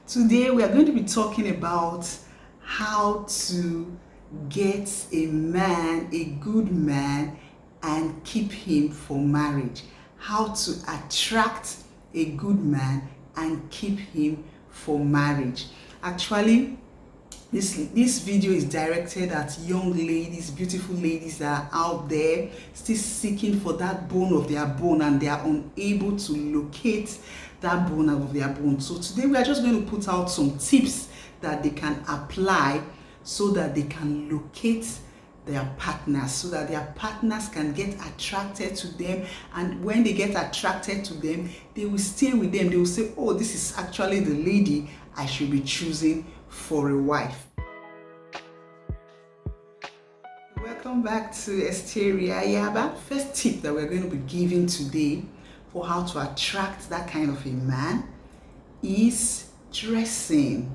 Today we are going to be talking about how to get a man, a good man, and keep him for marriage. How to attract a good man and keep him for marriage. Actually, this video is directed at young ladies, beautiful ladies that are out there still seeking for that bone of their bone, and they are unable to locate that bone of their bone. So today we are just going to put out some tips that they can apply so that they can locate their partners, so that their partners can get attracted to them, and when they get attracted to them, they will stay with them. They will say, oh, this is actually the lady I should be choosing for a wife. Welcome back to Esteria Yaba. First tip that we're going to be giving today for how to attract that kind of a man is dressing.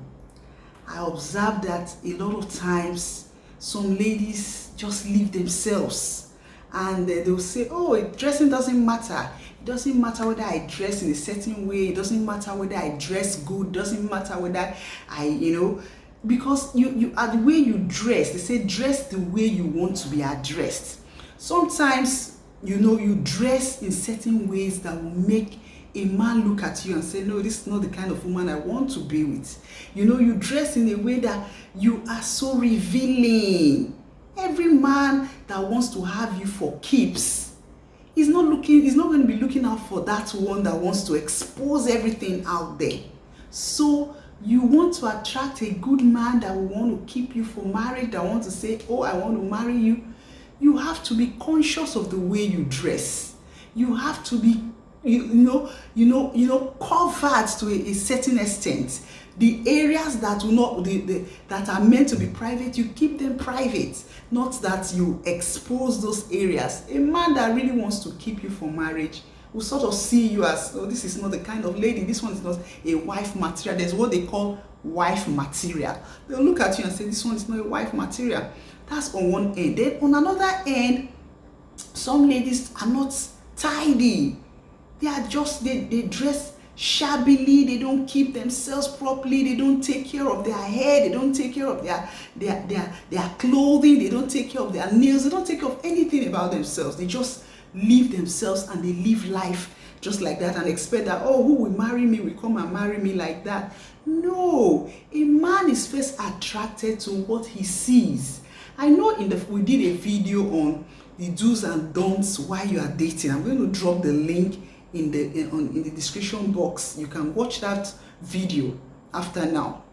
I observe that a lot of times some ladies just leave themselves and they'll say, oh, dressing doesn't matter. It doesn't matter whether I dress in a certain way. It doesn't matter whether I dress good. It doesn't matter whether because you are the way you dress. They say dress the way you want to be addressed. Sometimes, you dress in certain ways that will make a man look at you and say, no, this is not the kind of woman I want to be with. You dress in a way that you are so revealing. Every man that wants to have you for keeps is not going to be looking out for that one that wants to expose everything out there. So you want to attract a good man that will want to keep you for marriage, that want to say, oh, I want to marry you. You have to be conscious of the way you dress. You have to be, covered to a certain extent. The areas that will not, that are meant to be private, you keep them private. Not that you expose those areas. A man that really wants to keep you for marriage will sort of see you as, oh, this is not the kind of lady. This one is not a wife material. There's what they call wife material. They'll look at you and say, this one is not a wife material. That's on one end. Then on another end, some ladies are not tidy. They are just, they dress shabbily. They don't keep themselves properly. They don't take care of their hair. They don't take care of their clothing. They don't take care of their nails. They don't take care of anything about themselves. They just live themselves and they live life just like that and expect that, oh, who will marry me will come and marry me like that. No, a man is first attracted to what he sees. I know we did a video on the do's and don'ts while you are dating. I'm going to drop the link in the description box. You can watch that video after now.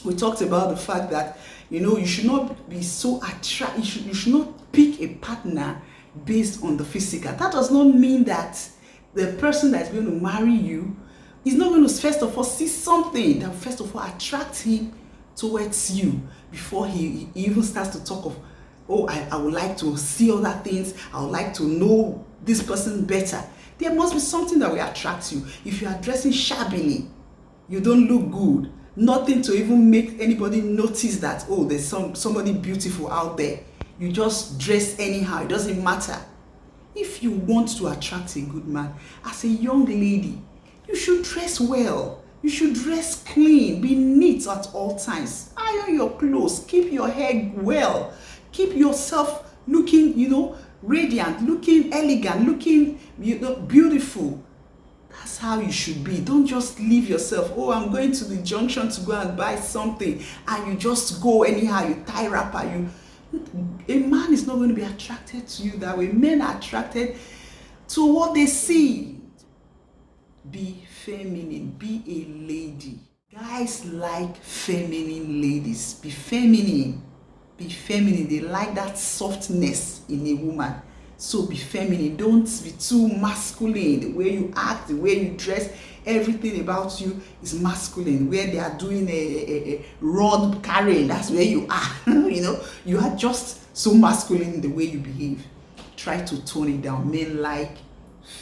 We talked about the fact that you should not be so attracted. You should not pick a partner based on the physical. That does not mean that the person that's going to marry you is not going to first of all see something that first of all attract him towards you before he even starts to talk of, oh, I would like to see other things. I would like to know this person better. There must be something that will attract you. If you are dressing shabbily, you don't look good, nothing to even make anybody notice that, oh, there's somebody beautiful out there. You just dress anyhow. It doesn't matter. If you want to attract a good man, as a young lady, you should dress well. You should dress clean. Be neat at all times. Iron your clothes. Keep your hair well. Keep yourself looking, radiant, looking elegant, looking, beautiful. That's how you should be. Don't just leave yourself. Oh, I'm going to the junction to go and buy something, and you just go anyhow. You tie wrapper. A man is not going to be attracted to you that way. Men are attracted to what they see. Be feminine. Be a lady. Guys like feminine ladies. Be feminine. Be feminine. They like that softness in a woman. So be feminine. Don't be too masculine. The way you act, the way you dress, everything about you is masculine. Where they are doing a rod carrying, that's where you are. You are just so masculine in the way you behave. Try to tone it down. Men like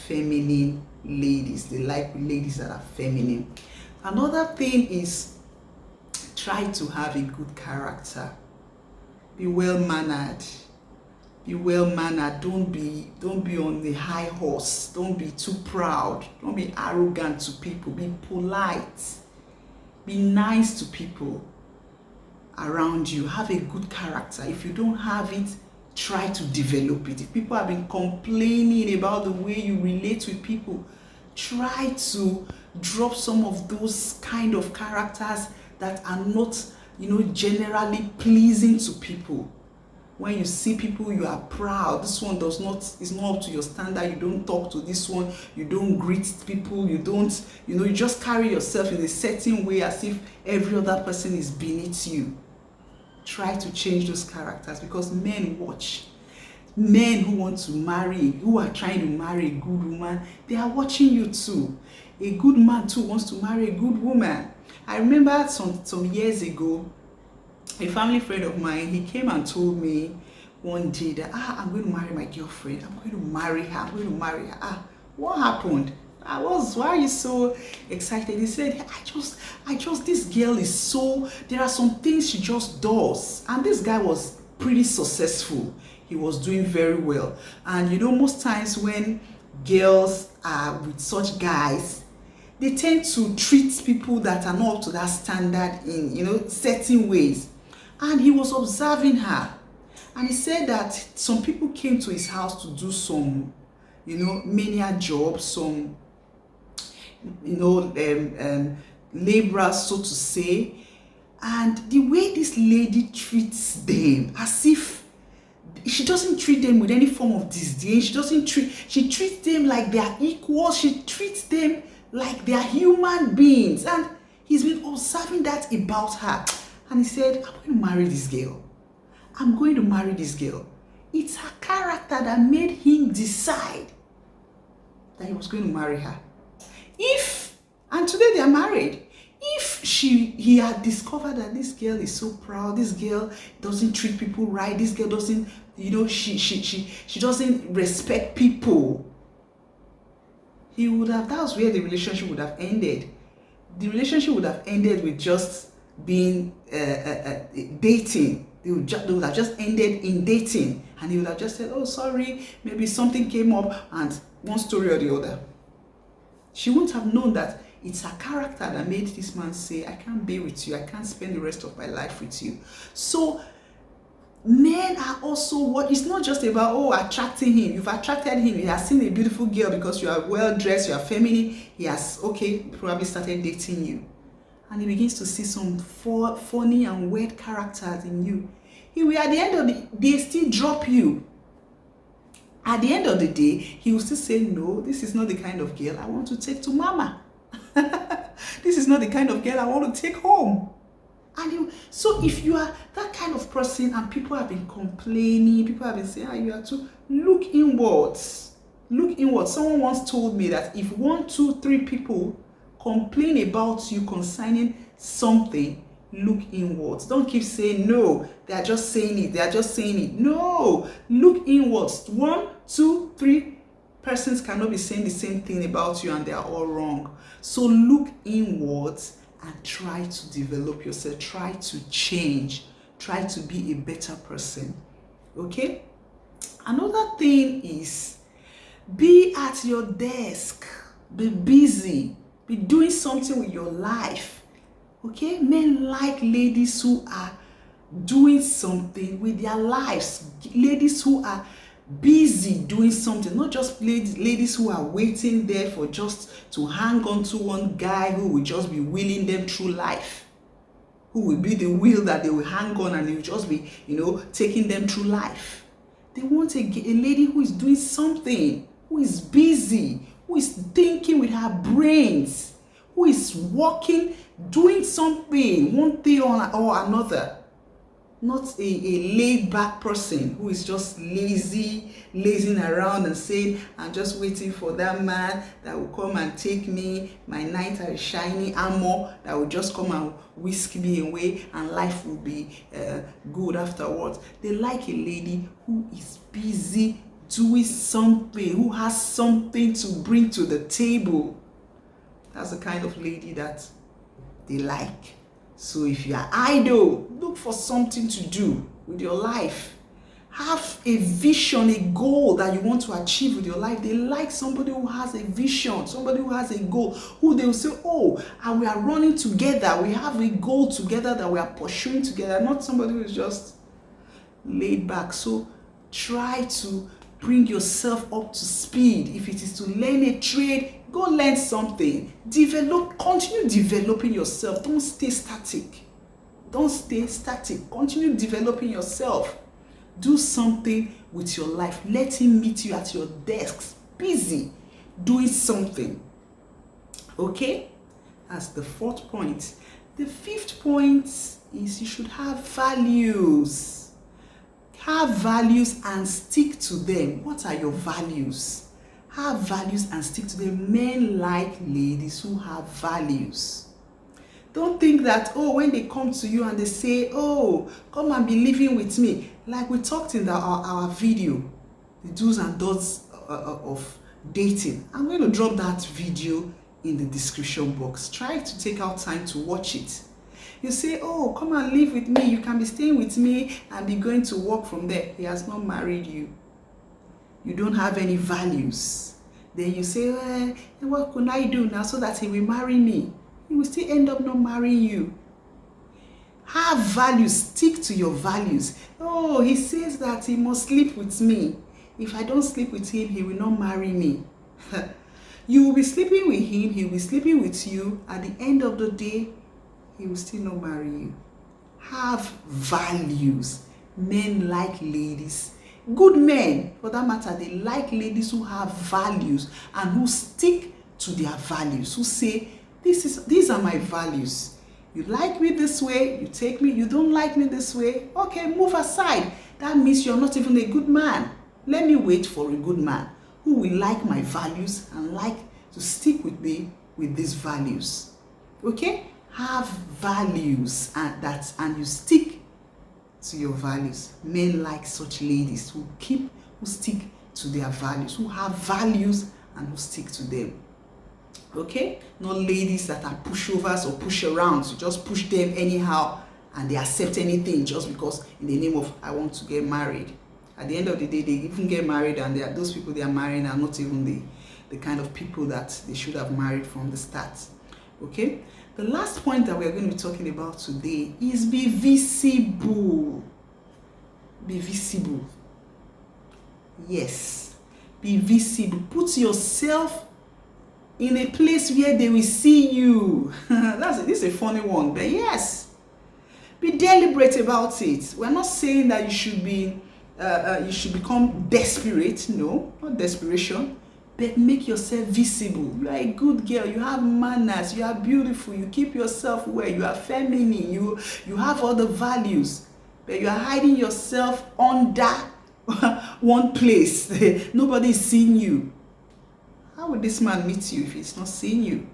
feminine ladies. They like ladies that are feminine. Another thing is try to have a good character. Be well-mannered. Be well-mannered. Don't be on the high horse. Don't be too proud. Don't be arrogant to people. Be polite. Be nice to people around you. Have a good character. If you don't have it, try to develop it. If people have been complaining about the way you relate with people, try to drop some of those kind of characters that are not, generally pleasing to people. When you see people, you are proud. This one is not up to your standard. You don't talk to this one. You don't greet people. You don't, you just carry yourself in a certain way as if every other person is beneath you. Try to change those characters, because men watch. Men who want to marry, who are trying to marry a good woman, they are watching you too. A good man too wants to marry a good woman. I remember some years ago, a family friend of mine, he came and told me one day that, I'm going to marry my girlfriend. I'm going to marry her. What happened? Why are you so excited? He said, I just, this girl is so, there are some things she just does. And this guy was pretty successful. He was doing very well. And most times when girls are with such guys, they tend to treat people that are not up to that standard in, certain ways. And he was observing her. And he said that some people came to his house to do some, menial jobs, some, laborers, so to say. And the way this lady treats them, as if she doesn't treat them with any form of disdain. She treats them like they are equals. She treats them like they are human beings. And he's been observing that about her. And he said, I'm going to marry this girl. I'm going to marry this girl. It's her character that made him decide that he was going to marry her. And today they are married. If he had discovered that this girl is so proud, this girl doesn't treat people right, this girl doesn't, she doesn't respect people, that's where the relationship would have ended. The relationship would have ended with just being dating. They would have just ended in dating, and he would have just said, oh, sorry, maybe something came up, and one story or the other. She wouldn't have known that it's her character that made this man say, I can't be with you. I can't spend the rest of my life with you. So men are also it's not just about, attracting him. You've attracted him. He has seen a beautiful girl because you are well dressed, you are feminine. He has, probably started dating you. And he begins to see some funny and weird characters in you. He will, at the end of the day, still drop you. At the end of the day, he will still say, no, this is not the kind of girl I want to take to mama. This is not the kind of girl I want to take home. And so if you are that kind of person and people have been complaining, people have been saying, you are too, look inwards. Look inwards. Someone once told me that if 1, 2, 3 people complain about you concerning something, look inwards. Don't keep saying, no, they are just saying it. No, look inwards. 1, 2, 3 persons cannot be saying the same thing about you and they are all wrong. So look inwards and try to develop yourself. Try to change. Try to be a better person. Okay? Another thing is, be at your desk. Be busy. Be doing something with your life. Okay? Men like ladies who are doing something with their lives. Ladies who are busy doing something, not just ladies who are waiting there for just to hang on to one guy who will just be wheeling them through life, who will be the wheel that they will hang on and they will just be, taking them through life. They want a lady who is doing something, who is busy, who is thinking with her brains, who is working, doing something, one thing or another. Not a laid-back person who is just lazing around and saying, I'm just waiting for that man that will come and take me, my knight and shiny armor, that will just come and whisk me away and life will be good afterwards. They like a lady who is busy doing something, who has something to bring to the table. That's the kind of lady that they like. So if you are idle, look for something to do with your life. have a vision, a goal that you want to achieve with your life. They like somebody who has a vision, somebody who has a goal, who they will say, oh, and we are running together. We have a goal together that we are pursuing together, not somebody who is just laid back. So try to bring yourself up to speed. If it is to learn a trade, go learn something. Continue developing yourself. Don't stay static. Don't stay static. Continue developing yourself. Do something with your life. Let him meet you at your desk, busy doing something. Okay? That's the 4th point. The 5th point is you should have values. Have values and stick to them. What are your values? Have values and stick to them. Men like ladies who have values. Don't think that, oh, when they come to you and they say, oh, come and be living with me. Like we talked in our video, the do's and don'ts of dating. I'm going to drop that video in the description box. Try to take out time to watch it. You say, oh, come and live with me. You can be staying with me and be going to work from there. He has not married you. You don't have any values. Then you say, well, what can I do now so that he will marry me? He will still end up not marrying you. Have values. Stick to your values. Oh, he says that he must sleep with me. If I don't sleep with him, he will not marry me. You will be sleeping with him. He will be sleeping with you. At the end of the day, he will still not marry you. Have values. Men like ladies. Good men, for that matter, they like ladies who have values and who stick to their values. Who say, these are my values. You like me this way, you take me. You don't like me this way, okay, move aside. That means you're not even a good man. Let me wait for a good man who will like my values and like to stick with me with these values. Okay? Have values and you stick to your values. Men like such ladies who stick to their values, who have values and who stick to them. Okay? Not ladies that are pushovers or push around. You just push them anyhow and they accept anything just because in the name of I want to get married. At the end of the day, they even get married and those people they are marrying are not even the kind of people that they should have married from the start. Okay? The last point that we are going to be talking about today is be visible. Be visible. Yes. Be visible. Put yourself in a place where they will see you. This is a funny one, but yes. Be deliberate about it. We're not saying that you should become desperate. No, not desperation. But make yourself visible. You are a good girl. You have manners. You are beautiful. You keep yourself well. You are feminine. You have all the values. But you are hiding yourself under one place. Nobody is seeing you. How would this man meet you if he's not seeing you?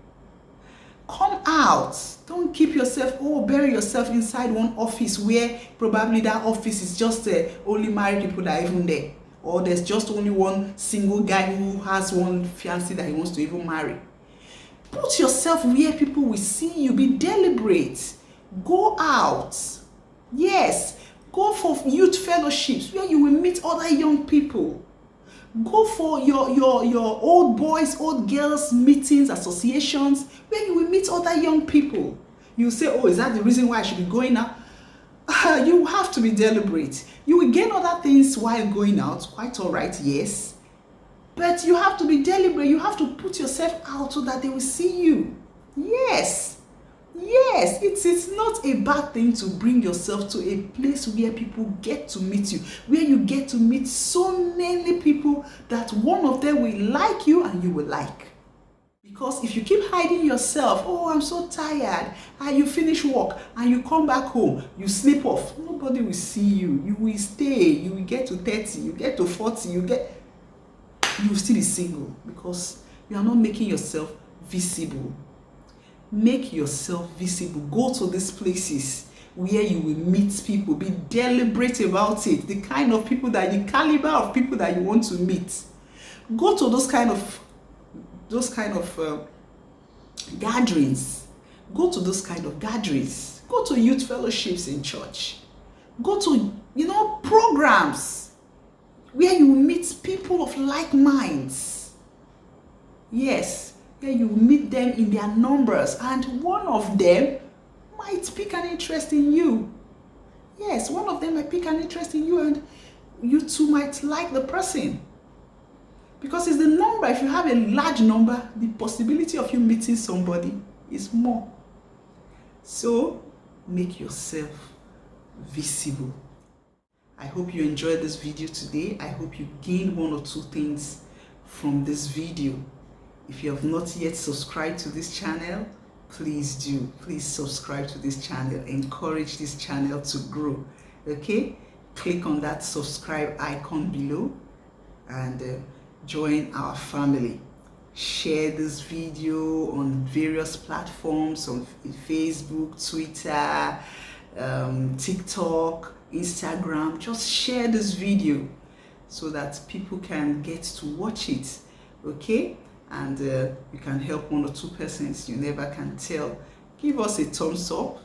Come out. Don't keep yourself, bury yourself inside one office where probably that office is just only married people that are even there. Or there's just only one single guy who has one fiancé that he wants to even marry. Put yourself where people will see you. Be deliberate. Go out. Yes. Go for youth fellowships where you will meet other young people. Go for your old boys, old girls meetings, associations where you will meet other young people. You say, oh, is that the reason why I should be going out? You have to be deliberate. You will gain other things while going out, quite all right, yes. But you have to be deliberate. You have to put yourself out so that they will see you. Yes. Yes, it's not a bad thing to bring yourself to a place where people get to meet you, where you get to meet so many people that one of them will like you and you will like. Because if you keep hiding yourself, oh, I'm so tired, and you finish work and you come back home, you sleep off, nobody will see you. You will stay, you will get to 30, you get to 40, you will still be single because you are not making yourself visible. Make yourself visible. Go to these places where you will meet people. Be deliberate about it. The caliber of people that you want to meet. Go to those kind of gatherings. Go to those kind of gatherings. Go to youth fellowships in church. Go to programs. where you meet people of like minds. Yes, where you meet them in their numbers, and one of them might pick an interest in you. Yes, one of them might pick an interest in you, and you too might like the person. Because it's the number. If you have a large number, the possibility of you meeting somebody is more. So make yourself visible. I hope you enjoyed this video today. I hope you gained one or two things from this video. If you have not yet subscribed to this channel, please do. Please subscribe to this channel. Encourage this channel to grow. Okay? Click on that subscribe icon below and join our family. Share this video on various platforms, on Facebook, Twitter, TikTok, Instagram. Just share this video so that people can get to watch it. Okay? And you can help one or two persons, you never can tell. Give us a thumbs up.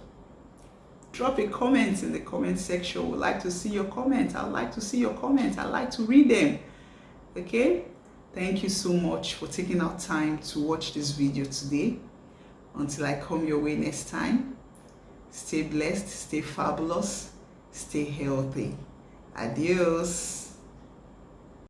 Drop a comment in the comment section. We'd like to see your comment. I'd like to see your comment. I'd like to read them. Okay? Thank you so much for taking out time to watch this video today. Until I come your way next time, stay blessed, stay fabulous, stay healthy. Adios.